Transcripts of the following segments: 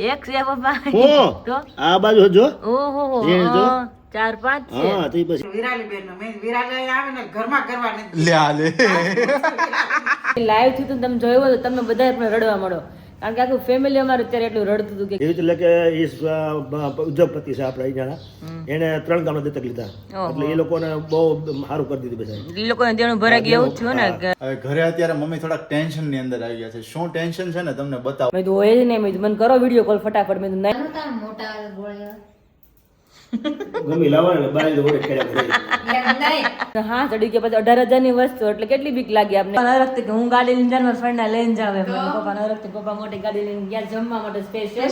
એક છે પપ્પા હું તો આ બાજુ જો ઓહો જે જો. 4-5 છે હા તો પછી વિરાલી બેન નો મેં વિરાલી આવે ને ઘરમાં કરવા નથી લે આ લે લાઈવ થી તો તમે જોયું હોય તો તમે બધા પણ રડવા મળો કારણ કે આખું ફેમિલી અમારું અત્યારે એટલું રડતું હતું કે એવી રીતે કે ઉદ્યોગપતિ છે આપણા અહીંયાના એને 3 ગામના દત્તક લીધા એટલે એ લોકોને બહુ સારું કરી દીધું બધા એ લોકોને દેણું ભરાઈ ગયું એવું જ થયું ને કે હવે ઘરે અત્યારે મમ્મી થોડાક ટેન્શન ની અંદર આવી ગયા છે શું ટેન્શન છે ને તમને બતાવો મેં તો હોય જ નહીં મેં કીધું મને કરો વિડીયો કોલ ફટાફટ મેં કીધું નહીં ગમી લાવવાને બાય તો ઓરે કર્યા હા ચડી ગયા પછી 18,000 ની વસ્તુ એટલે કેટલી બીક લાગી આપને નરકતી કે હું ગાડી લઈને જાન મારા ફ્રેન્ડ લઈને જાવ એમ પપ્પા નરકતી પપ્પા મોટી ગાડી લઈને ગયા જમવા માટે special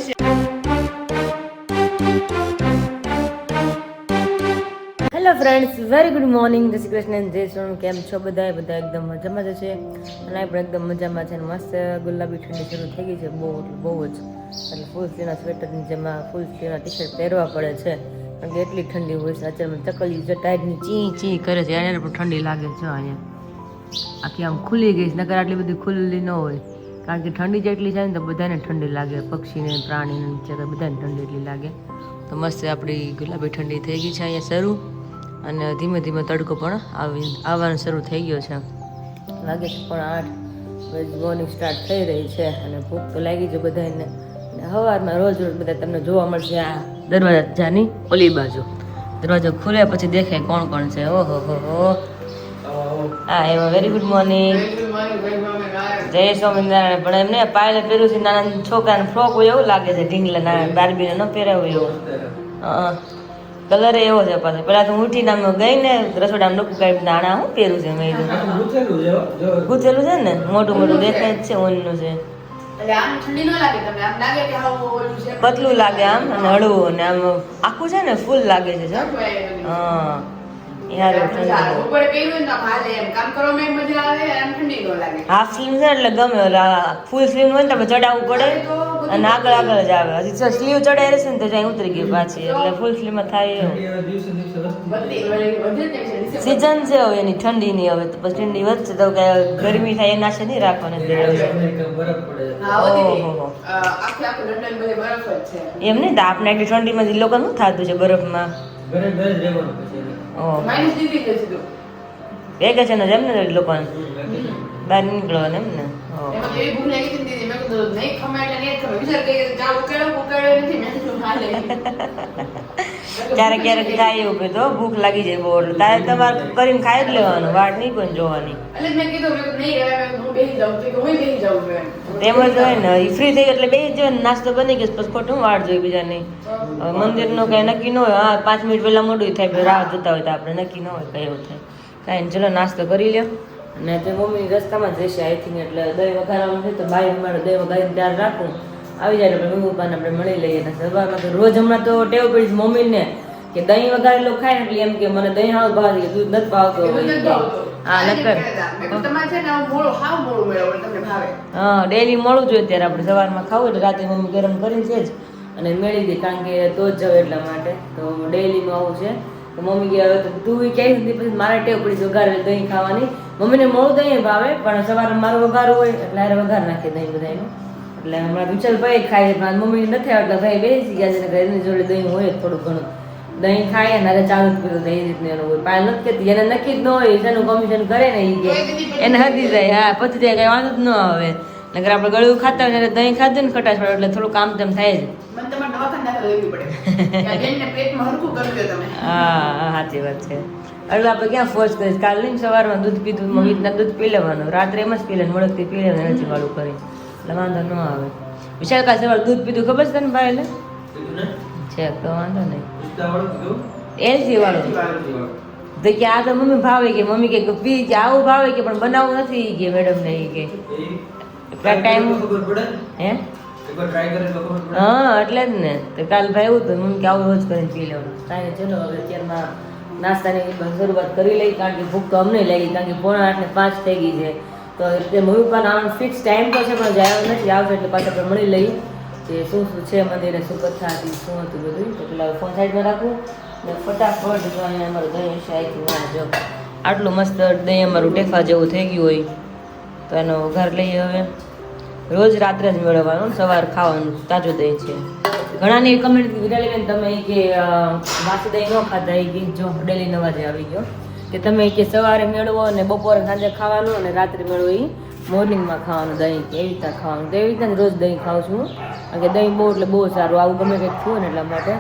hello friends very good morning જય શ્રી કૃષ્ણ જય સોનું કેમ છો બધા એકદમ મજામાં જ છે અને આપણે એકદમ મજામાં છે અને મસ્ત ગુલાબી ઠંડી શરૂ થઈ ગઈ છે બહુ જ એટલે ફૂલ સ્લીવના સ્વેટરની જેમાં ફૂલ સ્લીવના ટી શર્ટ પહેરવા પડે છે કારણ કે એટલી ઠંડી હોય છે અત્યારે ચકલી જે ટાઈટની ચી કરે છે એને પણ ઠંડી લાગે છે અહીંયા આખી આમ ખુલી ગઈ છે નકર આટલી બધી ખુલ્લી ન હોય કારણ કે ઠંડી જેટલી છે ને તો બધાને ઠંડી લાગે પક્ષીને પ્રાણીને નીચે તો બધાને ઠંડી એટલી લાગે તો મસ્ત આપણી ગુલાબી ઠંડી થઈ ગઈ છે અહીંયા શરૂ અને ધીમે ધીમે તડકો પણ આવવાનું શરૂ થઈ ગયો છે લાગે છે પણ 8 મોર્નિંગ સ્ટાર્ટ થઈ રહી છે અને ભૂખ તો લાગી છે બધાને સવારમાં રોજ બધા તમને જોવા મળશે આ દરવાજાની ઓલી બાજુ દરવાજો ખુલે પછી દેખાય કોણ કોણ છે ઓહો હો હા એમાં વેરી ગુડ મોર્નિંગ જય સ્વામિનારાયણ પણ એમને પાયલે પહેર્યું છે નાના છોકરાને ફ્રોક હોય એવું લાગે છે ઢીંગલા નાના બારબીને ન પહેરાવું એવું કલર એવો છે પાછો પેલા તો હું ઉઠીને આમ ગઈ ને રસોડામાં લોકો કાંઈ નાણા હું પહેરું છે મેં ગૂંથેલું છે ને મોટું મોટું દેખાય જ છે ઊનનું છે પતલું લાગે આમ અને હળવું અને આમ આખું છે ને ફૂલ લાગે છે હા યાર હાફ સ્લીવ છે એટલે ગમે ફૂલ સ્લીવ હોય ને તમે ચડાવવું પડે અને આગળ જ આવે હજી સ્લીવ ચડાઈ રહેશે ને તો જાય ઉતરી ગઈ પાછી એટલે ફૂલ સ્લીવમાં થાય એવું સીઝન છે હવે એની ઠંડીની હવે તો પછી ઠંડી વધશે તો કે ગરમી થાય એના છે નહીં રાખવાની એમ નહીં તો આપણે એટલી ઠંડીમાં એ લોકો શું થતું છે બરફમાં વેકેશન જ એમ ને લોકોને બહાર નીકળવાનું એમ ને ક્યારેક ક્યારેક થાય એવું કે તો ભૂખ લાગી જાય બહુ એટલે તારે તમારે કરીને ખાઈ જ લેવાનું વાટ નહીં કોઈ જોવાની તેમ જ હોય ને એ ફ્રી થઈ એટલે બે જ નાસ્તો બની ગયો પછી ખોટું વાટ જોઈ બીજાની મંદિરનું કઈ નક્કી ન હોય હા 5 મિનિટ પહેલા મોડું થાય રાહ જોતા હોય તો આપણે નક્કી ન હોય કઈ એવું થાય કાંઈ ચલો નાસ્તો કરી લ્યો અને તે મમ્મી રસ્તામાં જ રહેશે આઈ થિંક એટલે દહીં વઘારવાનું છે તો ભાઈ અમારે દહીં વઘારીને તૈયાર રાખું આવી જાય એટલે મમ્મી પપ્પાને આપણે મળી લઈએ ને સવારમાં તો રોજ હમણાં તો ટેવ પડી છે મમ્મીને કે દહીં વઘારેલું ખાય ને એટલે એમ કે મને દહીં હાવ ભાવે દૂધ નથી ભાવતો હા નકર હા ડેલી મોડું જોઈએ ત્યારે આપણે સવારમાં ખાવું એટલે રાતે મમ્મી ગરમ કરીને છે જ અને મેળી દે કારણ કે તો જ જાવ એટલા માટે તો ડેલીનું આવું છે તો મમ્મી કે હવે તો તું ક્યાંય સુધી પછી મારે ટેવ પડી વઘારે દહીં ખાવાની મમ્મીને મોડું દહીં ભાવે પણ સવારે મારું વઘાર હોય એટલે હારે વઘાર નાખીએ દહીં બધાનું એટલે હમણાં વિચલભાઈ ખાય છે મમ્મી નથી આવતા ભાઈ બેસી ગયા છે ને ઘરની જોડે દહીં હોય થોડું ઘણું દહીં ખાય ને અરે ચાલુ જ પીધું એ રીતનું એનું હોય પાય નથી કહેતી એને નક્કી જ ન હોય જેનું કમિશન કરે ને એ કે એને હદી જાય હા પછી ત્યાં કઈ વાંધો જ ન આવે નકર આપણે ગળ્યું ખાતા હોય ત્યારે દહીં ખાધું ને ખટાશ પડે એટલે થોડું કામ તેમ થાય જ હા સાચી વાત છે એટલે આપણે ક્યાં ફોર્સ કરીશ કાલ નહીં સવારમાં દૂધ પીધું મમ્મીના દૂધ પી લેવાનું રાત્રે એમ જ પી લેવાનું મોડકથી પી લેવાનું નથી વાળું કરી એટલે વાંધો ન આવે વિશાલ કાલ સવાર દૂધ પીધું ખબર છે તને ભાઈ એટલે છે તો વાંધો નહીં એલસી વાળું તો કે આ તો મમ્મી ભાવે કે મમ્મી કે પી કે આવું ભાવે કે પણ બનાવવું નથી કે મેડમ ને કે ટાઈમ હે હા એટલે જ ને તો કાલ ભાઈ એવું તો મમ્મી કે આવું રોજ કરીને પી લેવાનું કાંઈ ચલો હવે અત્યારમાં નાસ્તાની શરૂઆત કરી લઈ કારણ કે ભૂખ તો અમને લાગી કારણ કે 4:45 ને 5 થઈ ગઈ છે તો એટલે મમ્મી પપ્પાનો આવવાનો ફિક્સ ટાઈમ તો છે પણ જાય નથી આવશે એટલે પાછા આપણે મળી લઈ કે શું શું છે મંદિરે શું કથા હતી શું હતું બધું તો પેલા ફોન સાઈડમાં રાખવું ને ફટાફટ જો અહીંયા અમારું દહીં છે અહીંથી વાં જો આટલું મસ્ત દહીં અમારું ટેફા જેવું થઈ ગયું હોય તો એનો વઘાર લઈએ હવે રોજ રાત્રે જ મેળવવાનું, સવાર ખાવાનું તાજું દહીં છે. ઘણાની કમેન્ટ વિરાલીબેન તમે કે વાસી દહીં ન ખાતા એ કે જો ડેલી નવા જે આવી ગયો કે તમે કે સવારે મેળવો અને બપોરે સાંજે ખાવાનું અને રાત્રે મેળવો એ મોર્નિંગમાં ખાવાનું દહીં કે એવી રીતના ખાવાનું. તો એવી રીતના રોજ દહીં ખાઉં છું કારણ કે દહીં બહુ એટલે બહુ સારું. આવું ગમે કંઈક થયું ને એટલા માટે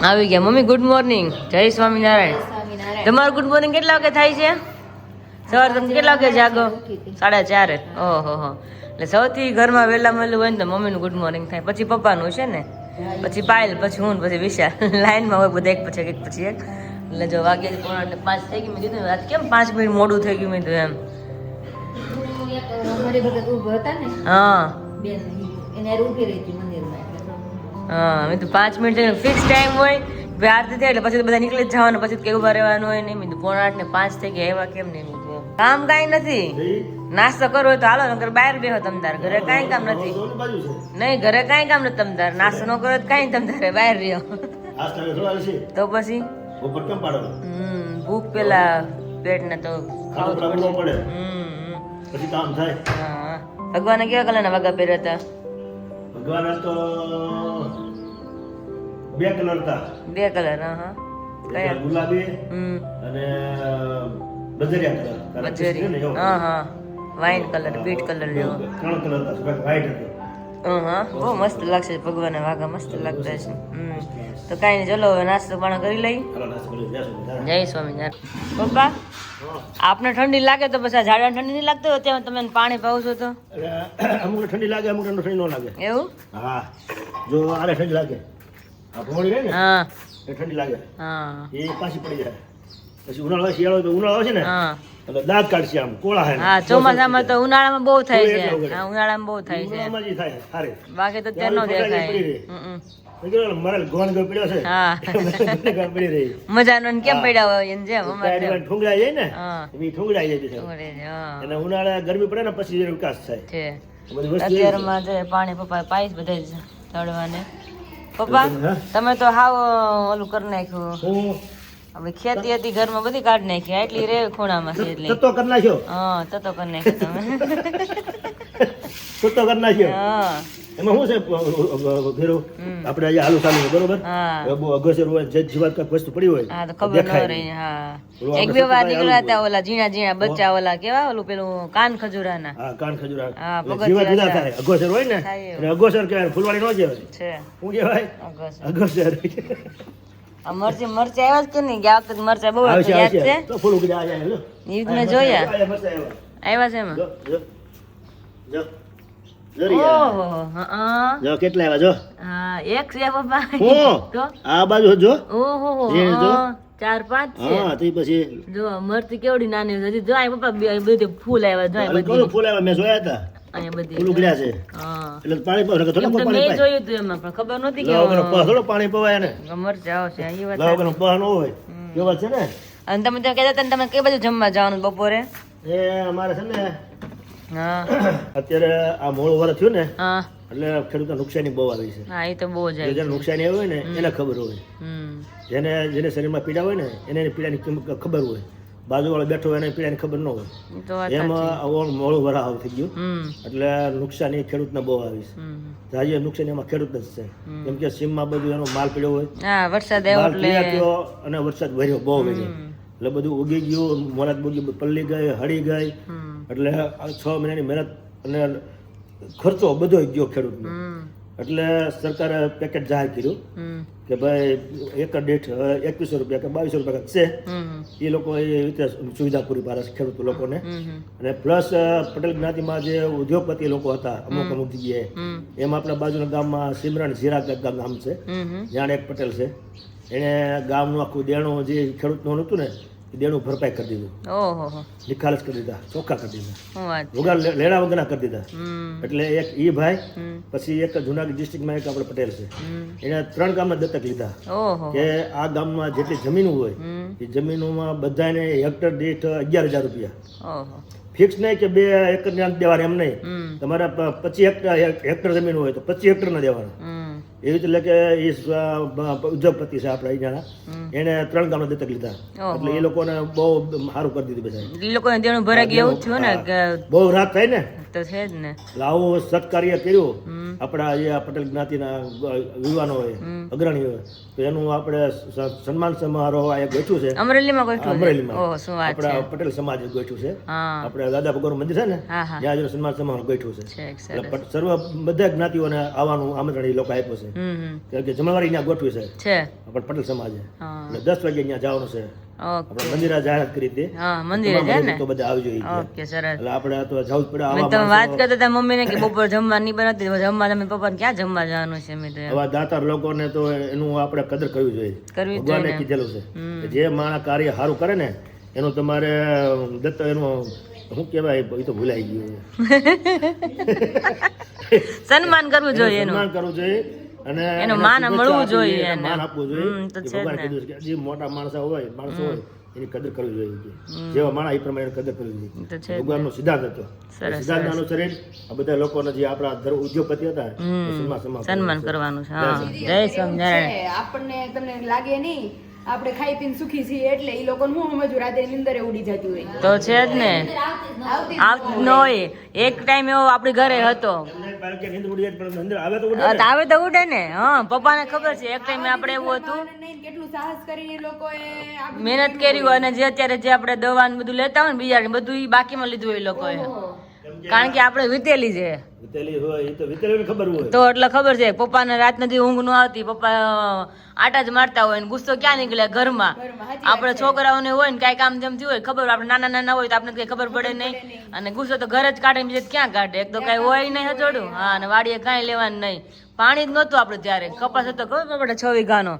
આવી ગયા. મમ્મી ગુડ મોર્નિંગ, જય સ્વામિનારાયણ. તમારું ગુડ મોર્નિંગ કેટલા વાગે થાય છે? સવારે તમે કેટલા વાગે જાગો? 4:30. ઓહો હો. એટલે સૌથી ઘરમાં વહેલા મળેલું હોય ને તો મમ્મીનું ગુડ મોર્નિંગ થાય, પછી પપ્પાનું છે ને, પછી પાયલ, પછી હું, પછી વિશાલ. લાઈનમાં હોય બધા એક પછી એક. એટલે જો વાગે 4:45 થઈ ગઈ. મેં કીધું આજ કેમ 5 મિનિટ મોડું થઈ ગયું? મેં કીધું એમ. હા હા, મેં તો 5 મિનિટ ફિક્સ ટાઈમ હોય આરતી થાય એટલે પછી બધા નીકળી જ જવાનું, પછી કે ઉભા રહેવાનું હોય નહીં. મેં 4:08 ને 5 થઈ ગયા, એવા કેમ નહીં? કામ કાંઈ નથી, નાસ્તો કરવો હોય તો હાલો, નકર બહાર બેહો તમ તાર. ઘરે કાંઈ કામ નથી. નહીં, ઘરે કાંઈ કામ નથી તમ તાર. નાસ્તો ન કરો તો કાંઈ તમ તારે બહાર રહ્યો તો પછી ભૂખ પેલા પેટ ને તો ખાવું પડે. હા, ભગવાને કેવા કલરના વાગા પહેર્યા હતા? ભગવાન તો 2 કલર હતા. 2 કલર. હા, કયા? ગુલાબી અને બજરિયા કલર. બજરી. હા હા, વાઇન કલર, બીટ કલર જેવો. 3 કલર હતા, વ્હાઈટ હતો. હા, બહુ મસ્ત લાગશે. ભગવાનના વાઘા મસ્ત લાગતા છે. તો કાંઈ નહીં, ચલો હવે નાસ્તો પાણી કરી લઈ. જય સ્વામિનારાયણ. પપ્પા, આપને ઠંડી લાગે તો પછી આ ઝાડાને ઠંડી નહીં લાગતી? અત્યારે તમે પાણી પાવ છો તો અમુક ઠંડી લાગે, અમુક ઠંડી ન લાગે. એવું? હા, જો આને ઠંડી લાગે, આ ભોળી રહે ને હા એ ઠંડી લાગે, હા એ પાછી પડી જાય. પછી ઉનાળો શિયાળો ઉનાળો આવે છે ને હા એટલે દાંત કાઢશે આમ કોળા હે. હા, ચોમાસામાં તો ઉનાળામાં બહુ થાય છે. હા, ઉનાળામાં બહુ થાય છે, ઉનાળામાં જ થાય સારે. બાકી તો ત્યાં નો દેખાય. મારે ગોન ગયો પડ્યો છે. હા, પડી રહી મજાનો ને કેમ પડ્યા હોય એને જેમ અમારે ઠુંગરાઈ જાય ને, હા એ ઠુંગરાઈ જાય છે. હા અને ઉનાળા ગરમી પડે ને પછી એનો વિકાસ થાય. છે. બધી વસ્તુ અત્યારમાં જે પાણી પપ્પા પાઈશ બધા જ તળવાને. પપ્પા તમે તો હાવ ઓલું કરી નાખ્યું. હું હવે ખેતી હતી ઘરમાં બધી કાઢી નાખી, એટલી રે ખૂણામાં છે એટલી. તત્તો કરી નાખ્યો. હા, તો કરી નાખ્યું તમે. તત્તો કરી નાખ્યો. હા એમાં શું છે ફેરો આપણે અહીંયા હાલું ચાલુ છે બરોબર. હા બહુ અગસર હોય, જે જીવાત કાંઈક વસ્તુ પડી હોય હા, તો ખબર ન રહી. હા, એક બે વાર નીકળ્યા હતા ઓલા ઝીણા ઝીણા બચ્ચા, ઓલા કેવા ઓલું પેલું કાન ખજૂરાના. હા, કાન ખજૂરા. હા, એટલે જીવાત જુદા થાય. અગસર હોય ને થાય એટલે અગસર કહેવાય, ફૂલવાડી ન કહેવાય. છે શું કહેવાય? અગસર. અગસર. આ મરચી આવ્યા જ કે નહીં? ગયા વખતે મરચા બહુ આવશે, યાદ છે? આવશે. તો ફૂલ ઉગી જાય. લો. ઈ જ મેં જોયા. આયા મરચાં આવ્યા. આવ્યા છે એમાં? જો જો જો જો રે યાર. ઓહો, હા જો કેટલા આવ્યા જો. હા, એક છે પપ્પા. હું તો આ બાજુ જો. ઓહો, એ જો. 4-5 છે. હા, તે પછી જો મરચી કેવડી નાની છે. હજી જો આ પપ્પા બધી ફૂલ આવ્યા. જો આ કોનું બધી ફૂલ આવ્યા મેં જોયા હતા. અહીંયા બધી ફૂલ ઉગડ્યા છે હા. એટલે પાણી પાવ થોડું એમ તો પાણી મેં જોયું હતું એમાં, પણ ખબર નહોતી કે થોડું પાણી પવાય ને મરચા આવશે. એ વાત લાવ કે પા ન હોય એ વાત છે ને. અને તમે તો કહેતા હતા ને તમે કઈ બાજુ જમવા જવાનું બપોરે? એ અમારે છે ને હા અત્યારે આ મોડું વરસ થયું ને હા એટલે ખેડૂતને નુકસાની બહુ આવી છે. હા, એ તો બહુ જ આવી. જેને નુકસાની આવી હોય ને એને ખબર હોય. જેને શરીરમાં પીડા હોય ને એને પીડાની ખબર હોય. બાજુવાળો બેઠો હોય એને પીડાની ખબર ન હોય. એ તો વાત એમાં મોડું વરાહ થઈ ગયું હમ એટલે નુકસાની ખેડૂતને બહુ આવી છે. હમ. જાજી નુકસાની એમાં ખેડૂત જ છે. કેમ કે સીમમાં બધું એનો માલ પીડ્યો હોય, હા, વરસાદ આવ્યો માલ એટલે પીડા થયો અને વરસાદ વર્યો બહુ વર્યો એટલે બધું ઉગી ગયું, મોરાત બુગી પલ્લી ગઈ, હળી ગઈ. હમ એટલે 6 મહિનાની મહેનત અને ખર્ચો બધો ગયો ખેડૂતનો. હમ એટલે સરકારે પેકેજ જાહેર કર્યું હમ કે ભાઈ એકર દીઠ 2100 રૂપિયા કે 2200 રૂપિયા છે હમ એ લોકો એ રીતે સુવિધા પૂરી પાડે છે ખેડૂત લોકોને. હમ અને પ્લસ પટેલ જ્ઞાતિમાં જે ઉદ્યોગપતિ લોકો હતા અમુક જગ્યાએ, હમ એમાં આપણા બાજુના ગામમાં સિમરણ ઝીરા ગામ છે, હમ જ્યાં એક પટેલ છે, એણે ગામનું આખું દેણું જે ખેડૂતનું હતું ને એ દેણું ભરપાઈ કરી દીધું, ઓહો, નિખાલસ કરી દીધા, ચોખ્ખા કરી દીધા, શું વાત છે. વગર લેણા વગરના કરી દીધા. હમ એટલે એક ઈ ભાઈ, હમ પછી એક જુનાગઢ ડિસ્ટ્રિક્ટમાં એક આપણે પટેલ છે, હમ એને 3 ગામના દત્તક લીધા ઓહો કે આ ગામમાં જેટલી જમીન હોય હમ એ જમીનોમાં બધાને હેક્ટર દીઠ 11,000 રૂપિયા ઓહો ફિક્સ નહીં કે 2 એકર દેવાના એમ નહીં. હમ તમારા 25 હેક્ટર જમીન હોય તો 25 હેક્ટર ના દેવાના. હમ એવી રીતે એટલે કે એ ઉદ્યોગપતિ છે આપણા અહીંયાના, એને 3 ગામના દત્તક લીધા. એટલે એ લોકોને બહુ સારું કરી દીધું બધા. એ લોકોને દેણું ભરાઈ ગયું એવું થયું ને કે બહુ રાત થાય ને તો છે જ ને. એટલે આવું સત્કાર્ય કર્યું આપણા જે આ પટેલ જ્ઞાતિના યુવાનો હોય, અગ્રણી હોય, તો એનું આપણે સન્માન સમારોહ આ એક ગોઠવ્યું છે અમરેલીમાં કોઈ અમરેલીમાં. ઓહ શું વાત છે. આપણા પટેલ સમાજ ગોઠવ્યું છે. હા આપણે દાદા ભગવાનનું મંદિર છે ને હા હા ત્યાં જેનું સન્માન સમારોહ ગોઠવ્યું છે. છે સરસ. એટલે સર્વ બધા જ્ઞાતિઓને આવવાનું આમંત્રણ એ લોકો આપ્યું છે. કારણ કે જમણવારી ત્યાં ગોઠવી છે છે આપણે પટેલ સમાજે. હા એટલે 10 વાગે ત્યાં જવાનું છે. ઓકે આપણે મંદિરે જાહેરાત કરી હતી. હા મંદિરે છે ને. તો બધા આવજો. ઓકે સરસ. એટલે આપણે તો જવું જ પડે. મેં તમે વાત કરતા હતા મમ્મીને કે બપોર જમવા નહીં બનાવતી, જમવા તમે પપ્પાને ક્યાં જમવા જવાનું છે? મેં તો એમ. આવા દાતાર લોકોને તો એનું આપણે કદર કરવી જોઈએ. કરવી જ ભગવાને જોઈએ ને. કીધેલું છે કે જે માણસ કાર્ય સારું કરે ને એનું તમારે દત્ત એનું શું કહેવાય એ તો ભૂલાઈ ગયું. સન્માન કરવું જોઈએ એનું. સન્માન કરવું જોઈએ અને એનું એને માન શુભેચ્છા મળવું આપવી જોઈએ એને માન આપવું જોઈએ. તો કે છે જ ભગવાને ને. કીધું છે કે જે મોટા માણસો હોય એની કદર કરવી જોઈએ. જેવા માણસ એ પ્રમાણે એની કદર કરવી જોઈએ. તો છે જ. ભગવાનનો સિદ્ધાંત હતો. સરસ, સિદ્ધાંત અનુસરી આ બધા લોકોને જે આપણા ઉદ્યોગપતિ હતા એ સન્માન કરવાનું છે. હા જય સ્વામિનારાયણ. આપણને તમને લાગે નહીં આપણે ખાઈ પીને સુખી છીએ એટલે એ લોકોને હું સમજુ રાતે નિંદરે ઉડી જતી હોય. તો છે જ ને. આવતી આવતી ન હોય. એક ટાઈમ એવો આપણી ઘરે હતો. એમને કારણ કે નીંદ ઉડી જાય પણ અંદર આવે તો ઉડે ને. તો આવે તો ઉડે ને. હા પપ્પાને ખબર છે એક ટાઈમ આપણે એવું હતું નહીં કેટલું સાહસ કરીને એ લોકોએ આ બધું મહેનત કરી હોય અને જે અત્યારે જે આપણે દવા ને બધું લેતા હોય ને બીજા બધું ઈ બાકીમાં લીધું હોય એ લોકોએ. કારણ કે આપણે વીતેલી છે વિતેલી હોય એ તો વિતેલીને ખબર હોય. તો એટલે ખબર છે. પપ્પાને રાત નથી ઊંઘ ન આવતી, પપ્પા આટા જ મારતા હોય ને ગુસ્સો ક્યાં નીકળે ઘરમાં. આપણે છોકરાઓને હોય ને કાંઈ કામ જેમ થયું હોય ખબર, આપણે નાના નાના હોય તો આપણે કઈ ખબર પડે નહીં. અને ગુસ્સો તો ઘરે જ કાઢે, બીજે ક્યાં કાઢે? એક તો કઈ હોય નહીં હજોડું. હા અને વાડીએ કાંઈ લેવાનું નહીં. પાણી જ નહોતું આપણે ત્યારે. કપાસ હતો ખબર પડે 6 વીઘાનો,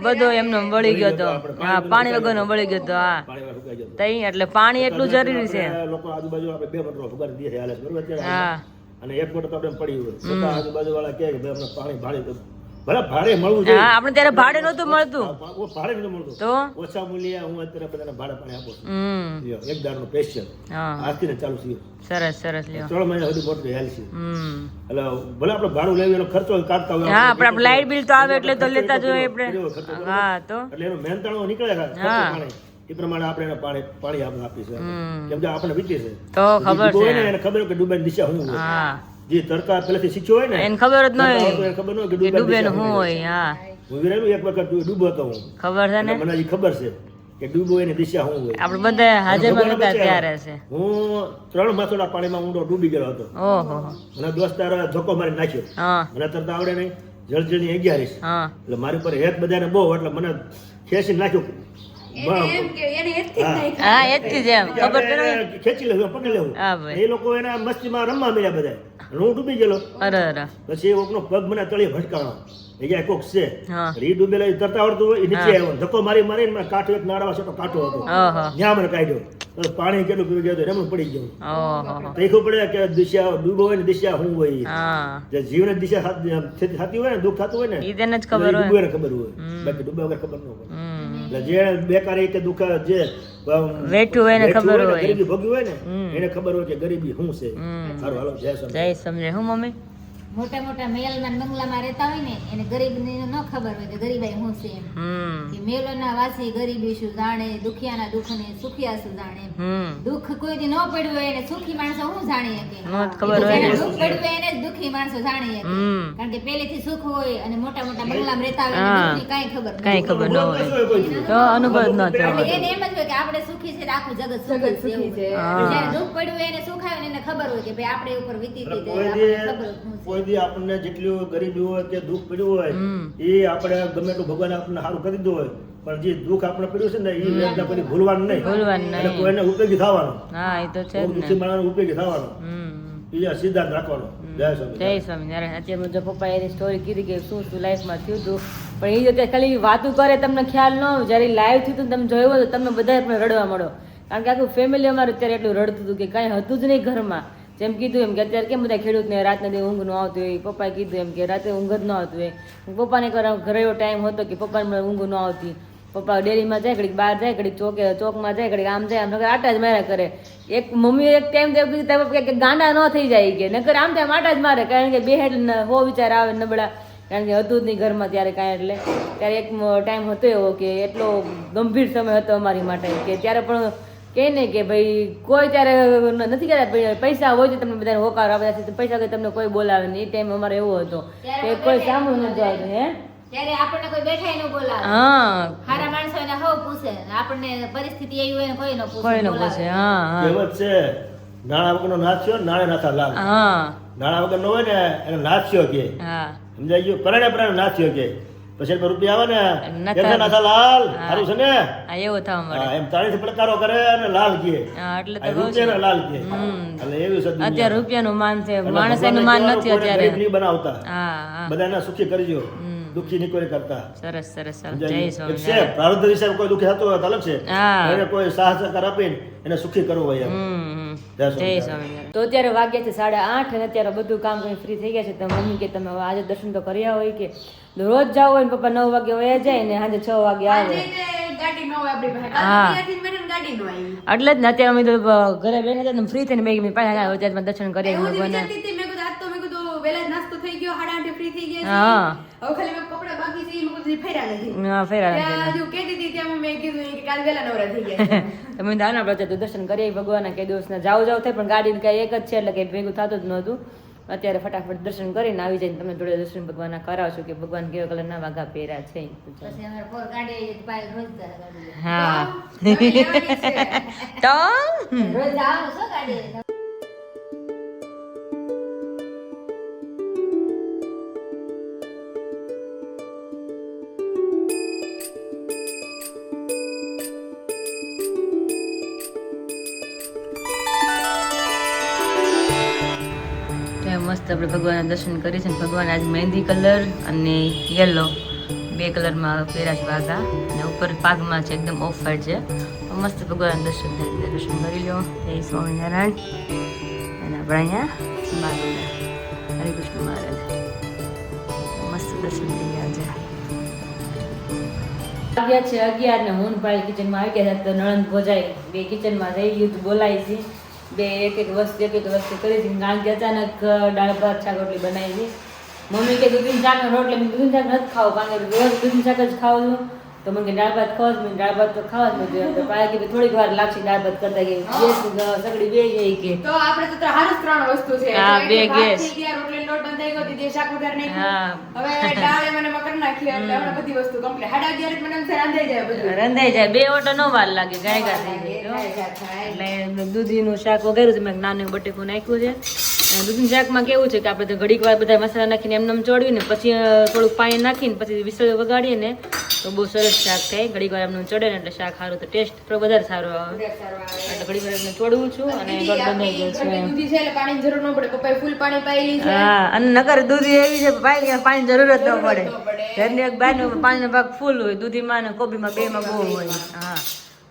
બધો એમનો બળી ગયો હતો. હા પાણી વગરનો બળી ગયો હતો. હા પાણીમાં સુકાઈ જતું. તઈ એટલે પાણી એટલું જરૂરી છે. આપણે લોકો આજુબાજુ આપણે 2 મોટર ભગવાન દીએ હાલે છે બરોબર અત્યારે. હા અને 1 મોટર તો આપણે પડી હોય છતાં આજુબાજુ વાળા કહે કે ભાઈ અમને પાણી ભાડે તો ભલે ભાડે મળવું જોઈએ. હા આપણે ત્યારે ભાડે નહોતું મળતું ભાડે નથી મળતું તો. ઓછા મૂલ્યે હું અત્યારે બધાને ભાડે પાણી આપું છું. લ્યો, 1 દારનું સ્પેશિયલ હા આજથી ને ચાલુ થયું. સરસ સરસ લ્યો. 3 મહિના સુધી મોટર હાલ છે. એટલે ભલે આપણે ભાડું લેવું એનો ખર્ચો કાઢતા હોય હા આપણે લાઇટ બિલ તો આવે એટલે તો લેતા જોઈએ આપણે. હા તો એટલે એનો મહેનતાણો નીકળે ખર્ચો પાણી એ પ્રમાણે આપણે એને પાણી આપણે આપીશું. કેમ કે આપણે વીતી છે તો ખબર ડૂબો હોય છે. ને એને ખબર હોય કે ડૂબાની દિશા શું હોય. હા જે તરતા પહેલેથી શીખ્યો હોય ને એને ખબર જ ન હોય એને ખબર ન હોય કે કે ડૂબે ડૂબાની નું દિશા શું શું હોય. હોય. હા હું વિરાયું એક વખત ડૂબો હતો હું. ખબર છે ને. એટલે મને હજી ખબર છે કે ડૂબો એની દિશા શું હોય. આપણે બધા હાજરમાં નતા ત્યારે છે. હું 3 માસોડા પાણીમાં ઊંડો ડૂબી ગયો હતો. ઓહો મને દોસ્તારે ધોકો મારી નાખ્યો. હા મને તરતા આવડે નહીં. જળજળની 11 હા એટલે મારી પર હેત બધાને બહુ એટલે મને ખેંચી નાખ્યો. એમ કે એને હેતથી જ નહીં હા એટલી જ એમ ખબર તો નહીં. આપણે ખેંચી લેવું પકડી લેવું. હા ભાઈ. એ લોકો એના મસ્તીમાં રમવા મળ્યા બધા. અને હું ડૂબી ગયેલો. અરે અરે પછી કોકનો પગ મને તળિયે ભટકાણો. એ ગયા કોક છે હા એ ડૂબેલા ઈ તરતા આવડતું હોય એ નીચે આવ્યો. ધક્કો મારી મારીને મને કાંઠો એક નાળામાં છેટો કાંઠો હતો. ઓહો ત્યાં મને કાઢ્યો. તો પાણી કેટલું પીવી ગયું હતું એમ પડી ગયું. ઓહો તો એ ખબર પડે કે દિશા ડૂબો હોય ને દિશા શું હોય ઈ. હા જે જીવને દિશા થતી હોય ને દુઃખ થતું હોય ને ઈ તેને જ એટલે ખબર ઈ હોય. ડૂબોને ખબર હોય. બાકી ડૂબ્યા વગર ખબર ન હોય. એટલે જે બેકારી કે દુઃખ જે વેઠું હોય ને ખબર ને, હોય. ગરીબી ભોગવી હોય ને એને ખબર હોય કે ગરીબી શું છે. સારું હાલો જય સ્વામી. જય સમજે હું મમ્મી. મોટા મોટા મેલમાં ને બંગલામાં રહેતા હોય ને એને ગરીબને ન ખબર હોય કે ગરીબાઈ શું છે એમ. કે મેલોના વાસી ગરીબી શું જાણે, દુખિયાના દુઃખને સુખિયા શું જાણે એમ. દુઃખ કોઈથી ન પડ્યું હોય એને સુખી માણસો શું જાણી શકે? ન જ ખબર હોય જેને ને. દુઃખ પડ્યું હોય એને જ દુખી માણસો જાણી શકે. કારણ કે પહેલેથી સુખ હોય અને મોટા મોટા બંગલામાં રહેતા હોય એને દુઃખની કાંઈ ખબર ન કાંઈ ખબર ન હોય તો અનુભવ જ ન થયો એટલે એને એમ જ હોય કે આપણે સુખી છે તો આખું જગત સુખ જ છે એવું. જ્યારે દુઃખ પડ્યું હોય એને સુખ આવે ને એને ખબર હોય કે ભાઈ આપણે ઉપર વીતી હતી તો આપણને ખબર જ શું છે. કોઈ દી આપણને જેટલી ગરીબી હોય કે દુઃખ પડ્યું હોય એ આપણે ગમે એટલું ભગવાન આપણને સારું કરી દીધું હોય પણ જે દુઃખ આપણે પડ્યું છે ને એ વેદના કોઈ ભૂલવાનું નહીં. ભૂલવાનું અને નહીં. કોઈને ઉપયોગી થવાનું. હા એ તો છે જ દુઃખી ને. માણસને ઉપયોગી થવાનું. એ સિદ્ધાંત રાખવાનો. જય સ્વામી. જય સ્વામિનારાયણ. અત્યારે જો પપ્પાએ એની સ્ટોરી કીધી કે શું શું લાઈફમાં થયું હતું પણ એ અત્યારે ખાલી વાતું કરે તમને ખ્યાલ ન હોય. જ્યારે લાઈવ થયું હતું તમે જોયું હોય તો તમને બધા પણ રડવા મળો. કારણ કે આખું ફેમિલી અમારું અત્યારે એટલું રડતું હતું કે કાંઈ હતું જ નહીં ઘરમાં. જેમ કીધું એમ કે અત્યારે કેમ બધા ખેડૂતને રાતના દી ઊંઘ ન આવતી હોય. પપ્પાએ કીધું એમ કે રાતે ઊંઘ જ ન આવતી હોય. પપ્પાને ઘરે એવો ટાઈમ હતો કે પપ્પાને ઊંઘ ન આવતી. પપ્પા ડેરીમાં જાય ઘડીક બહાર જાય ઘડીક ચોકમાં જાય ઘડીક આમ જાય આમ આટા જ માર્યા કરે. એક મમ્મી એક ટાઈમ તો કીધું કે ગાંડા ન થઈ જાય કે નકર આમ તેમ આટા જ મારે કારણ કે બે હેડ હો વિચાર આવે નબળા કારણ કે હતું જ નહીં ઘરમાં ત્યારે કાંઈ, એટલે ત્યારે એક ટાઈમ હતો એવો કે એટલો ગંભીર સમય હતો અમારી માટે કે ત્યારે પણ કહે ને કે ભાઈ કોઈ ત્યારે નથી કહેતા પૈસા હોય તો તમને બધાને હોકાર આવે છે, પૈસા વગર તમને કોઈ બોલાવે નહીં. એ ટાઈમ અમારે એવો હતો કે કોઈ સામું નતું આવતું. હે ત્યારે આપણને કોઈ બેઠા ન બોલાવે. હા, સારા માણસો એને હવ પૂછે, આપણને પરિસ્થિતિ એવી હોય ને કોઈ ન પૂછે, કોઈ ન પૂછે. હા હા કહેવત છે નાણા વગરનો નાચ્યો નાણે નાથા લાલ. હા નાણા વગર નો હોય ને એને નાચ્યો કે, હા સમજાઈ ગયું? પરણે નાચ્યો કે પછી એમાં રૂપિયા આવે ને નાથા- એટલે નાથા લાલ સારું છે ને. હા એવું થવા મળે. હા, એમ તાળીથી પડકારો કરે અને લાલ કહે. હા એટલે આ તો કહું છું. રૂપિયાને લાલ કહે. હમ. એટલે એવી છે દુનિયા. અત્યારે રૂપિયાનું માન છે, અને માણસ ભગવાનને એનું માન કહેવાનું નથી કોઈને અત્યારે. ગરીબ નહીં બનાવતા, હા હા બધાને સુખી કરજો, દુઃખી નહીં કોઈ કરતા. સરસ સરસ સરસ. સમજાય જય ગયું? એક છે સ્વામિનારાયણ. પ્રારબ્ધ હિસાબ કોઈ દુઃખી થતું હોય તો અલગ છે. હા. એને કોઈ સાહસ સહકાર આપીને એને સુખી કરવું હોય એમ. હમ. જય જય સ્વામિનારાયણ. સ્વામિનારાયણ. તો અત્યારે વાગ્યા છે 8:30 અને અત્યારે બધું કામ કરી ફ્રી થઈ ગયા છે. તો મમ્મી કે તમે હવે આજે દર્શન તો કર્યા હોય કે રોજ જાવ હોય ને પપ્પા 9 વાગે વયા જાય ને સાંજે 6 વાગે આવે. ગાડી ન હોય આપણી પાસે. હા. ત્યાંથી મને ગાડી ન આવી. એટલે જ ને અત્યારે અમે તો ઘરે બેઠા હતા ને ફ્રી થઈને મેં પાછા અત્યારે દર્શન કરી એવું જ ભગવાનના. વિચારતી હતી, મેં કીધું આજ તો મેં કીધું વહેલા જ નાસ્તો થઈ ગયો, 8:30 ફ્રી થઈ ગયા હા. છે. હવે ખાલી મેં કપડાં બાકી છે, મેં કીધું ફેર્યા નથી. હા ફેરા ત્યાં હજુ કહેતી હતી ત્યાં મેં કીધું કે કાલ વહેલા નવરા થઈ ગયા છે. તમે દાના આપણે દર્શન કરીએ ભગવાનના કઈ દિવસના જાવ થાય પણ ગાડી કઈ એક જ છે એટલે કઈ ભેગું થતું જ નહોતું. અત્યારે ફટાફટ દર્શન કરીને આવી જાય તમને જોડે દર્શન ભગવાનના કરાવશું કે ભગવાન કેવા કલરના વાઘા પહેર્યા છે. પછી અમારે પોર ગાડી આવી તો પાછળ રોજ જાય ગાડી. હા નવી લેવાની છે. તો રોજ જવાનું છો ગાડી લઈને. મસ્ત આપણે ભગવાનના દર્શન કરી છે. ભગવાન આજ મહેંદી કલર અને યલો બે કલરમાં પહેર્યા છે વાઘા અને ઉપર પાગમાં છે એકદમ ઓફ વ્હાઈટ છે. મસ્ત ભગવાનના દર્શન થાય એટલે દર્શન કરી લો. જય સ્વામિનારાયણ. અને આપણે અહીંયા બાજુના હરિકૃષ્ણ મહારાજ મસ્ત દર્શન થઈ ગયા છે. વાગ્યા છે 11 ને હું ભાઈ કિચનમાં આવી ગયા હતા. તો નણંદ ભોજાઈ બે કિચનમાં રહી ગયું તો બોલાવી છે. બે એક એક વસ્તુ કરી છે કારણ કે અચાનક દાળ ભાત શાક રોટલી બનાવી હતી. મમ્મી કે દૂધીની શાક રોટલી મેં દૂધીનું શાક નથી ખાવું કારણ કે રોજ દૂધીનું શાક જ ખાવું છું. તો મને કે દાળ ભાત ખાવ જ, દાળ ભાત તો ખાવા જ નથી. તો પાયા કે થોડીક વાર લાગશે દાળ ભાત કરતા કે ગેસ સગડી બે ગઈ કે તો આપણે તો હારું જ 3 વસ્તુ છે. હા, તો બે એક ભાત ગેસ. થઈ ગયા, રોટલી લોટ બંધાઈ ગયો, દીદી શાક વઘાર નાખ્યું. હા. હવે દાળ મને મકર નાખી એટલે હવે બધી વસ્તુ કમ્પ્લીટ. 11:30 મને એમ થાય રાંધાઈ જાય બધું. રંધાઈ જાય. બે ઓટો નો વાર લાગે ગાયગા થઈ થાય, જાય. થાય. એટલે દૂધીનું શાક વગેરે છે. મેં નાનું બટેકું નાખ્યું છે. અને દૂધીનું શાકમાં કેવું છે કે આપણે તો ઘડીક વાર બધા મસાલા નાખીને એમને ચોળવી ને પછી થોડુંક પાણી નાખીને પછી વિસળ વગાડીએ ને તો બહુ સરસ શાક થાય. ઘડીક વાર એમને ચડે ને એટલે શાક સારું, તો ટેસ્ટ થોડો વધારે સારો આવે. એટલે ઘડીક વાર એમને ચોડવું છું અને દીદી, દોઢ આપણી બનાવી દઉં ઘરની છું. દૂધી છે એટલે પાણીની જરૂર ન પડે. પપ્પાએ ફૂલ પાણી પાયેલી છે. હા, અને નકર દૂધી એવી છે પાણી જરૂર જ ન પડે. ઘરની એક બાયનું પાણીનો ભાગ ફૂલ હોય, દૂધીમાં ને કોબીમાં બેમાં બહુ હોય. હા,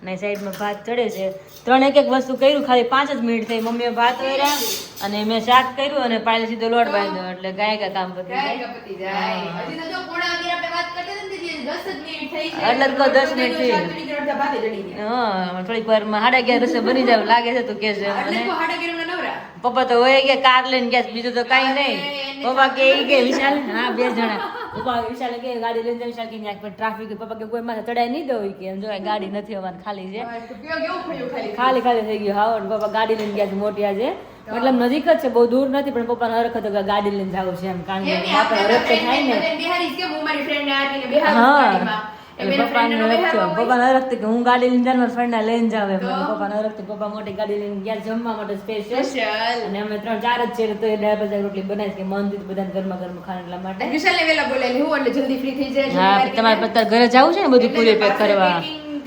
અને સાઈડમાં ભાત ચડે છે. 3 એક વસ્તુ કર્યું, ખાલી 5 જ મિનિટ થઈ. મમ્મીએ ભાત વેર્યા અને મેં શાક કર્યું અને પાયલે સીધો લોટ બાંધ્યો એટલે ગાય કામ પતી ગાય જાય. કપતી જાય. હજી તો જો 11:30 આપણે વાત કરતા હતા ને દીદી, 10 જ મિનિટ થઈ છે. એટલે જ કહું 10 મિનિટ થઈ. શાક બની ગયું, અડધા ભાતે ચડી ગયા. હા, થોડીક વારમાં 11:30 રસોઈ બની જાય લાગે છે તું કે છે. એટલે અને તો 11:30 નવરા. પપ્પા તો હોય કે કાર લઈને ગયા, બીજું તો કાંઈ નહીં. પપ્પા કે વિશાલ, હા 2 જણા. પપ્પા વિશાલ કે ગાડી લઈને જાય, વિશાલ કે ન્યા પણ ટ્રાફિક, પપ્પા કે કોઈ માથે ચડાઈ નહીં દઉં કે એમ જો ગાડી નથી અમારે ખાલી છે. તો કેવું થયું ખાલી. ખાલી થઈ ગયું. હા, અને પપ્પા ગાડી લઈને ગયા છે મોટી આજે. મતલબ નજીક જ છે, બહુ દૂર નથી, પણ પપ્પાનો હરખ હતો કે ગાડી લઈને જવું છે એમ કારણ એમ કે નહીં, આપણે આપણે હરખ તો થાય ને. બધાને બેહારી જ કેમ હું મારી friend ને આવીને બેહારું હા, ગાડીમાં. એમ એના friend ને બેહારવા હોય. પપ્પાનો હરખ કે હું ગાડી લઈને જાય, મારા ફ્રેન્ડ લઈને જાવ એમ. પપ્પાનો હરખ પપ્પા મોટી ગાડી લઈને ગયા જમવા માટે સ્પેશિયલ. વિશાલ. અને અમે 3-4 જ છે તો એ દાળ ભાત રોટલી બનાવી કે મન દીધું બધાને ગરમા ગરમ ખાવા એટલા માટે. વિશાલને વહેલા બોલાવી હું એટલે જલ્દી ફ્રી થઈ જાય. હા, તમારે અત્યારે ઘરે જવું છે ને બધું પૂરી પેક કરવા.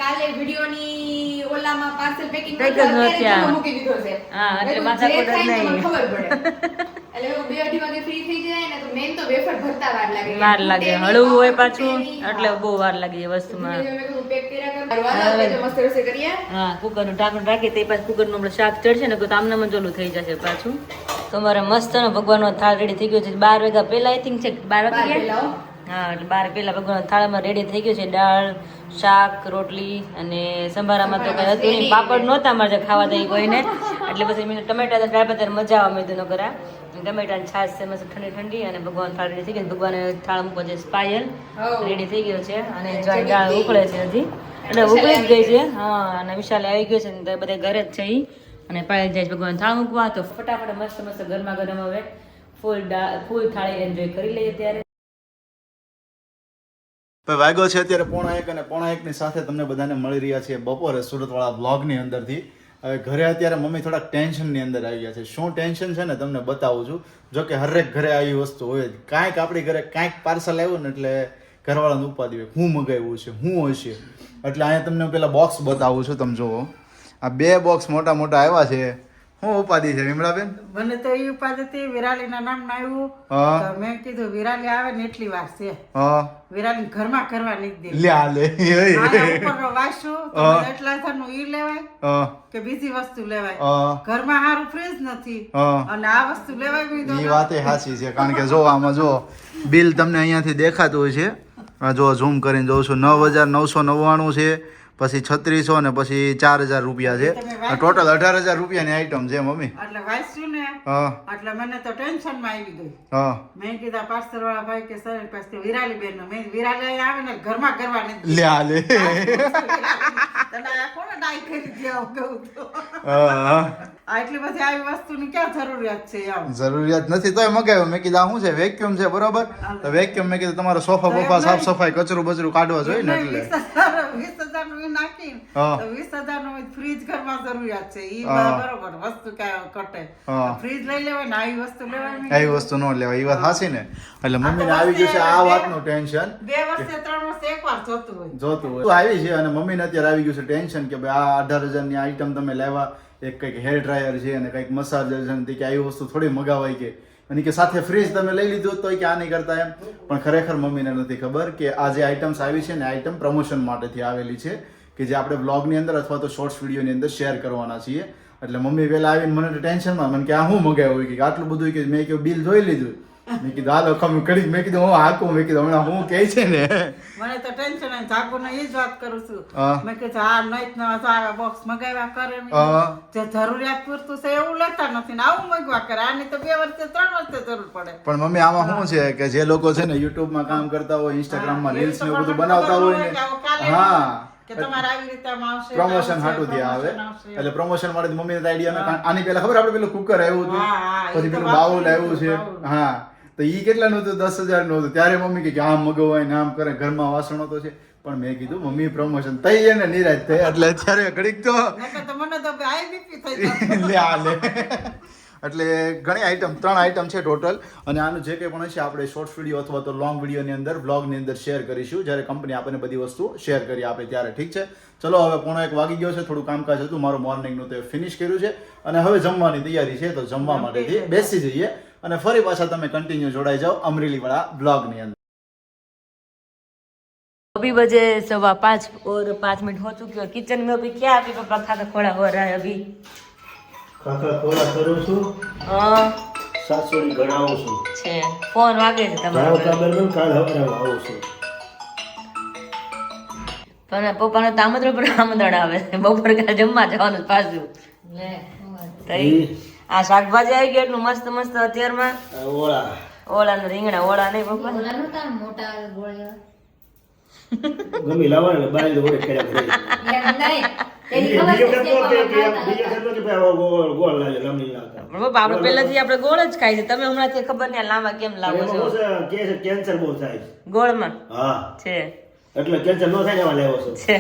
કાલે વિડિયોની ઓલામાં પાર્સલ પેકિંગ Pack જ નથી આ. મૂકી દીધો છે. હા, એટલે મેં કીધું માથાકૂટ જ જે થાય ને નહીં. મને ખબર પડે. એટલે હું 2-2:30 વાગે ફ્રી થઈ જાય ને તો મેન તો વેફર ભરતા વાર લાગે. વાર લાગે, હળવું હોય પાછું એટલે બહુ વાર લાગે એ વસ્તુમાં. મેં કીધું પેક કર્યા કર. ભરવાના એટલે મસ્ત રસોઈ કરીએ. હા, કુકરનું ઢાંકણ રાખીએ તો પાછું કુકરનું આપણે શાક ચડશે ને તો આમનામાં ચાલુ થઈ જશે પાછું. તો અમારે મસ્ત ભગવાનનો થાળ રેડી થઈ ગયો છે. 12 વાગ્યા પહેલા આઈ થિંક છે 12 બાર વાગ્યા. પેલા હો. હા એટલે બાર પેલા ભગવાન થાળામાં રેડી થઈ ગયું છે દાળ શાક રોટલી અને સંભારામાં તો કઈ હતું નહીં પાપડ નહોતા મારે ખાવા દઈ કોઈને એટલે પછી મેં ટમેટા દાળ ભાત મજા આવે મેં તો કરા ટમેટા છાશ છે મસ્ત ઠંડી ઠંડી અને ભગવાન થાળ રેડી થઈ ગઈ ભગવાન થાળ મૂકો છે પાયલ રેડી થઈ ગયો છે અને જો દાળ ઉકળે છે હજી એટલે ઉકળી જ ગઈ છે હા અને વિશાલે આવી ગયો છે ને બધા ઘરે જ છે ઈ અને પાયલ જાય છે ભગવાન થાળ મૂકવા તો ફટાફટ મસ્ત મસ્ત ગરમા ગરમ હવે ફૂલ થાળી એન્જોય કરી લઈએ ત્યારે વાગ્યો છે અત્યારે 1:30 અને 1:30 ની સાથે તમને બધાને મળી રહ્યા છે બપોરે સુરતવાળા બ્લોગની અંદરથી. હવે ઘરે અત્યારે મમ્મી થોડાક ટેન્શનની અંદર આવી ગયા છે. શું ટેન્શન છે ને તમને બતાવું છું. જો કે હરેક ઘરે આવી વસ્તુ હોય જ. કાંઈક આપણી ઘરે કાંઈક પાર્સલ આવ્યું ને એટલે ઘરવાળાને ઉપાધિ હોય હું મગાવ્યું છે હું હશે. એટલે અહીંયા તમને પેલા બોક્સ બતાવું છું. તમે જુઓ આ 2 બોક્સ મોટા મોટા આવ્યા છે. શું ઉપાધિ છે વિમળાબેન? મને તો એ ઉપાધિ હતી વિરાલીના નામનું આવ્યું હા તો મેં કીધું વિરાલી આવે ને એટલી વાર છે હા વિરાલી ઘરમાં કરવા નહીં દે લ્યા લે આયા ઉપરનો વાસુ તો મને એટલા થાનું ઈ લેવાય હા કે બીજી વસ્તુ લેવાય હા ઘરમાં સારું ફ્રીજ નથી હા અને આ વસ્તુ લેવાય બી તો એ વાત સાચી છે. કારણ કે જો આમાં જો બિલ તમને અહીંયાથી દેખાતું હોય છે. આ જો ઝૂમ કરીને જોઉં છું 9,999 છે, પછી 3600 ને પછી 4,000 રૂપિયા છે. ટોટલ 18,000 રૂપિયાની આઈટમ છે મમ્મી. એટલે વાંચ્યું ને હા એટલે મને તો ટેન્શન માં આવી ગઈ. હા મેં કીધા પાસ્ટર વાળા ભાઈ કે સર પાસે વિરાલી બેન મેં વિરાલી આવે ને ઘરમાં કરવા નથી લ્યા લે તને આ કોને ડાઈ કરી દેવા કહું તો હા આ એટલી બધી આવી વસ્તુની ક્યાં જરૂરિયાત છે એમ જરૂરિયાત નથી તોય મગાવ્યો. મેં કીધું આ શું છે વેક્યુમ છે બરોબર. તો વેક્યુમ મેં કીધું તમારો સોફા બોફા સાફ સફાઈ કચરું બચરું કાઢવા જોઈએ ને એટલે 20,000 નું ઈ નાખી હા. તો 20,000 નું ફ્રીજ ઘરમાં જરૂરિયાત છે ઈ હા. બરોબર વસ્તુ ક્યાં કટે હા. ફ્રીજ લઈ લેવાય ને આવી વસ્તુ લેવાય નહીં. આવી વસ્તુ ન લેવાય. એ વાત સાચી ને. એટલે મમ્મીને આવી ગયું છે આ વાતનું ટેન્શન 2 વર્ષે 3 વર્ષે એકવાર જોતું હોય જોતું હોય તો આવી છે. અને મમ્મીને અત્યારે આવી ગયું છે ટેન્શન કે ભાઈ આ 18,000 ની આઈટમ તમે લેવા એક કંઈક હેર ડ્રાયર છે અને કંઈક મસાજર છે કે આવી વસ્તુ થોડી મગાવાય કે અને કે સાથે ફ્રીજ તમે લઈ લીધું તો કે આ નહીં કરતા એમ. પણ ખરેખર મમ્મીને નથી ખબર કે આ જે આઈટમ્સ આવી છે ને આઈટમ પ્રમોશન માટેથી આવેલી છે કે જે આપણે બ્લોગની અંદર અથવા તો શોર્ટ્સ વિડીયોની અંદર શેર કરવાના છીએ. એટલે મમ્મી પહેલા આવીને મને ટેન્શનમાં મને કે આ હું મગાવ્યું કે આટલું બધું કે મેં કહ્યું બિલ જોઈ લીધું. મેં કીધું હાલો ખમ કરી મેં કીધું હું હાકું મેં કીધું હમણાં હું કહે છે ને મને તો ટેન્શન આવી જાગુને એ જ વાત કરું છું હા. મેં કીધું આ નહીં ન તો આ બોક્સ મગાવ્યા કરે મેં હા. જે જરૂરિયાત પૂરતું છે એવું લેતા નથી ને આવું મગવા કરે આની તો 2 વર્ષે 3 વર્ષે જરૂર પડે પણ મમ્મી આમાં શું છે કે જે લોકો છે ને યુટ્યુબમાં કામ કરતા હોય ઇન્સ્ટાગ્રામમાં રીલ્સ ને એવું બધું બનાવતા હોય ને હા કે તમારે આવી રીતે આમ આવશે પ્રમોશન હાટુથી આવે એટલે પ્રમોશન માટે મમ્મીને આઈડિયા આની પહેલા ખબર આપણે પેલું કુકર આવ્યું હા, હતું પછી એ તો પેલું બાઉલ બાકી આવ્યું છે બાઉલ. હા તો ઈ કેટલાનું હતું 10,000 નું હતું. ત્યારે મમ્મી કે આમ મગવાય ને આમ કરે ઘરમાં વાસણો તો છે. પણ મેં કીધું મમ્મી પ્રમોશન થઈ જાય ને નિરાશ થઈ એટલે અત્યારે ઘડીક તો નકર તો મને તો હાઈ બીપી થઈ જાય લે આ લે એટલે ઘણી આઈટમ 3 આઈટમ છે ટોટલ. અને આનું જે કંઈ પણ હશે આપણે શોર્ટ વિડીયો અથવા તો લોંગ વિડીયોની અંદર બ્લોગની અંદર શેર કરીશું જ્યારે કંપની આપણને બધી વસ્તુ શેર કરી આપે ત્યારે. ઠીક છે ચલો હવે 1:30 વાગી ગયો છે. થોડું કામકાજ હતું મારું મોર્નિંગનું તે ફિનિશ કર્યું છે અને હવે જમવાની તૈયારી છે. તો જમવા માટેથી બેસી જઈએ અને ફરી પાછા તમે કન્ટિન્યુ જોડાઈ જાઓ અમરેલીવાળા બ્લોગની અંદર. अभी बजे 5:15 और 5 मिनट हो चुके हैं किचन में अभी क्या अभी पापा खाना खोड़ा हो रहा है अभी ખાખા ખોરા કરું છું हाँ સાસોડી ગણાવું છું છે ફોન વાગે છે ભાવ તમારો કાબર નું કાલ હવે આવું છું પણ પપ્પાનો તો આમંત્રણ આવે છે બપોર કાલે જમવા જવાનું પાછું લે તઈ આ શાકભાજી આવી ગયું એટલું મસ્ત મસ્ત અત્યારમાં આ ઓળા ઓળા ને રીંગણા ઓળા નહીં પપ્પા ઓલા નતા મોટા ગોળીઓ ગમી લાવવાને બાઈ દો ઓળે કર્યા કરે એમ નહીં એની બીજો ખબર છે કરતો કે કે બીજો કરતો કે ભાઈ ગોળ ગોળ લાગે લંબી લાગતા પણ પપ્પા આપણે પહેલાથી આપણે ગોળ જ ખાઈ છે તમે હમણાં થી ખબર નહીં લાંબા કેમ લાવો છો એમાં કે છે કેન્સર બહુ થાય છે. ગોળમાં હા છે એટલે કેન્સર ન થાય ને એવા લેવો છો છે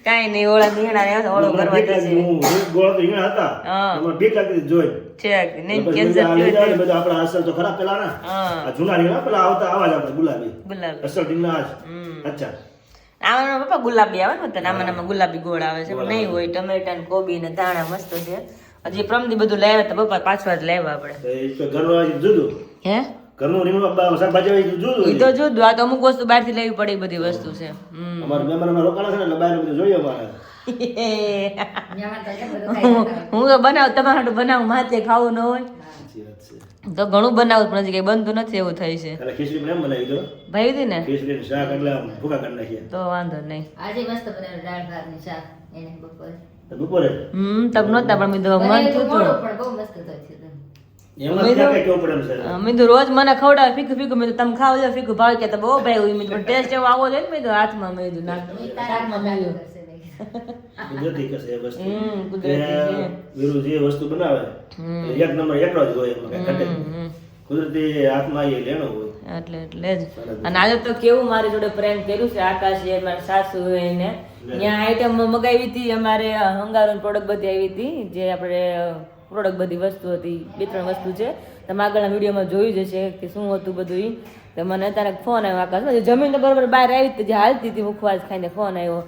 કાઈ નહીં ઓળા રીંગણા ને ઓળો કરવા જશે હું ગોળ તો ઈંગણા હતા હા. એમાં બીક લાગતી જોઈ છે નહીં પછી કેન્સર બધા આ લીધા ને બધા આપણા અસલ તો ખરા પેલા ના હા આ જૂના રીંગણા પેલા આવતા આવા જ આપણે ગુલાબી ગુલાબી અસલ રીંગણા આજ અચ્છા આમાં પપ્પા ગુલાબી આવે ને તો આમાં ગુલાબી ગોળ આવે છે પણ નહીં હોય ટમેટા ને કોબી ને ધાણા મસ્ત છે હજી પ્રમદી બધું લાવ્યા તો પપ્પા પાછવા જ લાવ્યા આપણે તો એ તો ઘરનું જુદું હે ઘરનું રીંગણું શાકભાજી હોય એ જુદું ઈ તો જુદું આ તો અમુક વસ્તુ બહારથી લેવી પડે એ બધી વસ્તુ છે અમારા મહેમાનોના રોકાણા છે ને એટલે બહાર બધું જોઈએ અમારે ન્યા તો કેમ બધું ખાઈ જતા. હું તો બનાવું તમારા હાટું બનાવું માથે ખાવું ન હોય સાચી વાત છે તો ઘણું બનાવું પણ હજી કઈ બનતું નથી એવું થાય છે એટલે ખીચડી પણ એમ બનાવી દો ભાઈ હતી ને ખીચડી શાક એટલે આમ ભૂકા કરી નાખીએ તો વાંધો નહીં આજે મસ્ત બનાવ્યું દાળ ભાત ને શાક એને બપોરે. તો બપોરે તબ નહોતા પણ મેં તો મન બનાવ્યું થયું મોડું હતું. પણ બહુ મસ્ત થયું છે. એમાં ક્યાં કઈ કેવું પડે એમ છે મેં તો રોજ મને ખવડાવે ફીકું ફીકું મેં તો તમે ખાવ છો ફીકું ભાવ કે તો બહુ ભાઈ હોય મેં ટેસ્ટ એવો આવો જોઈએ ને મેં તો હાથમાં મેં કીધું નાખ એ તારા શાકમાં મેં કરશે મેં કીધું. કુદરતી કશે એ વસ્તુ કુદરતી છે. વીરુ જે વસ્તુ બનાવે એ એક નંબર એકલો જ હોય એમાં કઈ ઘટે નહીં. કુદરતી હાથમાં એ લેણો હોય એટલે જ અને આજે તો કેવું મારી જોડે પ્રેન્ક કર્યું છે આકાશે મારા સાસુ એને ત્યાં આઈટમ મગાવી હતી અમારે હંગારોની પ્રોડક્ટ બધી આવી હતી જે આપણે પ્રોડક્ટ બધી વસ્તુ હતી 2-3 વસ્તુ છે તમે આગળના વિડીયોમાં જોયું જ હશે કે શું હતું બધું ઈ તો મને અત્યારે ફોન આવ્યો આકાશ જમીન તો બરોબર બહાર આવી હતી જે હાલતી હતી મુખવાસ ખાઈને ફોન આવ્યો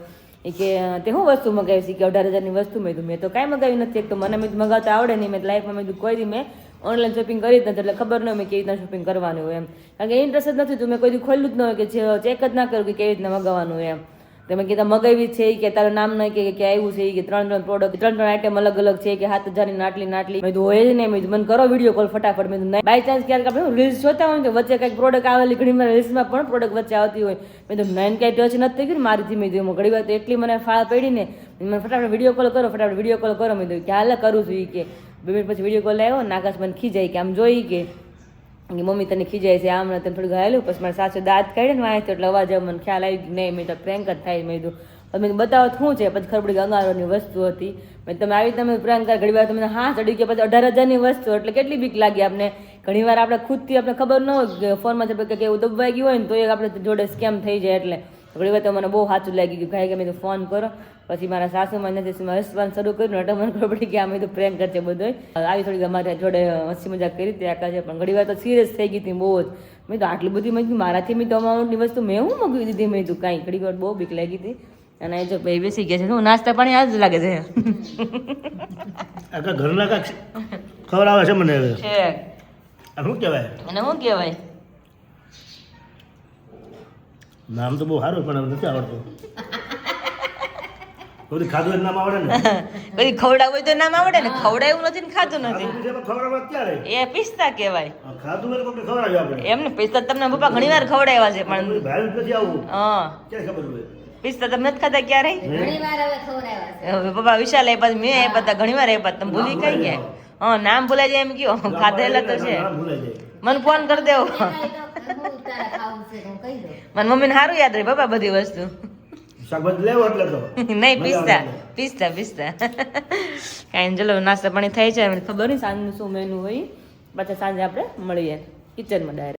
એ કે તે શું વસ્તુ મગાવી છે કે 18,000ની વસ્તુ મેં તો કાંઈ મગાવી નથી એક તો મને મેં મગાવતા આવડે નહીં મેં લાઈફમાં મેં કોઈ દી મેં ઓનલાઈન શોપિંગ કરી જ નથી એટલે ખબર ન હોય મેં કેવી રીતના શોપિંગ કરવાનું હોય એમ કારણ કે ઇન્ટરેસ્ટ જ નથી તો મેં કોઈ દી ખોલ્યું જ ન હોય કે ચેક જ ના કરું કે કેવી રીતના મગાવવાનું હોય એમ તમે કીધા મગાવી છે કે તારું નામ નહીં કે આવ્યું છે કે 3 પ્રોડક્ટ 3 આઈટમ અલગ અલગ છે કે 7,000ની નાટલી મેં તો હોય જ નહીં મેં મને કરો વિડીયો કોલ ફટાફટ મેં નહીં બાય ચાન્સ ક્યારેક આપણે રીલ્સ જોતા હોય તો વચ્ચે કંઈક પ્રોડક્ટ આવેલી ઘણી વાર રીલ્સમાં પણ પ્રોડક્ટ વચ્ચે આવતી હોય મેં તો નાઇન કાંઈ ટચ નથી થઈ ગયું મારીથી મેં કીધું ઘણી વાર તો એટલી મને ફાળ પડી ને મને ફટાફટ વિડીયો કોલ કરો મેં કીધું કે હાલ કરું છું કે 2 મિનિટ પછી વિડીયો કોલ આવ્યો ને આકાશ મને ખીજાય કે આમ જોઈ કે મમ્મી તને ખીજાય છે આમ તને થોડું ઘાયલું પછી મારા સાસુ દાંત કાઢે ને વાંચે એટલે અવાજ મને ખ્યાલ આવી ગયો નહીં મેં તો પ્રેન્ક જ થાય મેં કીધું મેં બતાવો શું છે પછી ખબર પડી કે અંગારોની વસ્તુ હતી મેં તમે આવી તમે પ્રેન્ક કર ઘણી વાર તમે હા ચડી ગયા પછી 18,000ની વસ્તુ એટલે કેટલી બીક લાગી આપણે ઘણી વાર આપણે ખુદથી આપણે ખબર ન હોય ફોનમાં કે એવું દબાઈ ગયું હોય ને તો એ આપણે જોડે સ્કેમ થઈ જાય એટલે ઘણી વાર તો મને બહુ સાચું લાગી ગયું કાંઈ કે મેં તો ફોન કરો પછી મારા સાસુમાં નથી હસવાનું શરૂ કર્યું એટલે મને ખબર પડી કે આ મેં તો પ્રેન્ક કરશે બધો આવી થોડી અમારે જોડે હસી મજાક કરી હતી આકાશે પણ ઘણી વાર તો સિરિયસ થઈ ગઈ હતી બહુ જ મેં તો આટલી બધી મેં મારાથી મેં તો અમાઉન્ટની વસ્તુ મેં હું મગવી દીધી મેં તો કાંઈ ઘણી વાર બહુ બીક લાગી હતી અને એ જો ભાઈ બેસી ગયા છે શું નાસ્તા પાણી આ જ લાગે છે આખા ઘરના કાંઈક ખવડાવે છે મને હવે છે આ શું કહેવાય અને શું કહેવાય નામ તો બહુ સારું પણ હવે નથી આવડતું કોઈ ખાધું જ નામ આવડે ને કદી ખવડાવું હોય તો નામ આવડે ને ખવડાવ્યું નથી ને ખાધું નથી ખવડાવવા ક્યારે એ પિસ્તા કહેવાય ખાધું હોય તો કોઈ ખવડાવ્યું આપણે એમને પિસ્તા તમને પપ્પા ઘણી વાર ખવડાવ્યા છે પણ ભાઈ નથી આવું હા ક્યારે ખબર હોય પિસ્તા તમે નથી ખાધા ક્યારે ઘણી વાર હવે ખવડાવ્યા છે. હવે પપ્પા વિશાલ આપ્યા મેં આપ્યા હતા ઘણી વાર આપ્યા તમે ભૂલી કઈ ગયા હા નામ ભૂલાઈ જાય એમ કયો ખાધેલા તો છે નામ ભૂલાઈ જાય મને ફોન કરી દેવો એમાંય તો હું તારે ખાવું છે તો હું કહી દઉં. મને મમ્મીને સારું યાદ રહે પપ્પા બધી વસ્તુ શાકભાજી લેવો એટલે તો નહીં પિસ્તા કાંઈ ચલો નાસ્તા પાણી થાય છે મને ખબર નહીં સાંજનું શું મેનુ હોય પાછા સાંજે આપણે મળીએ કિચનમાં ડાયરેક્ટ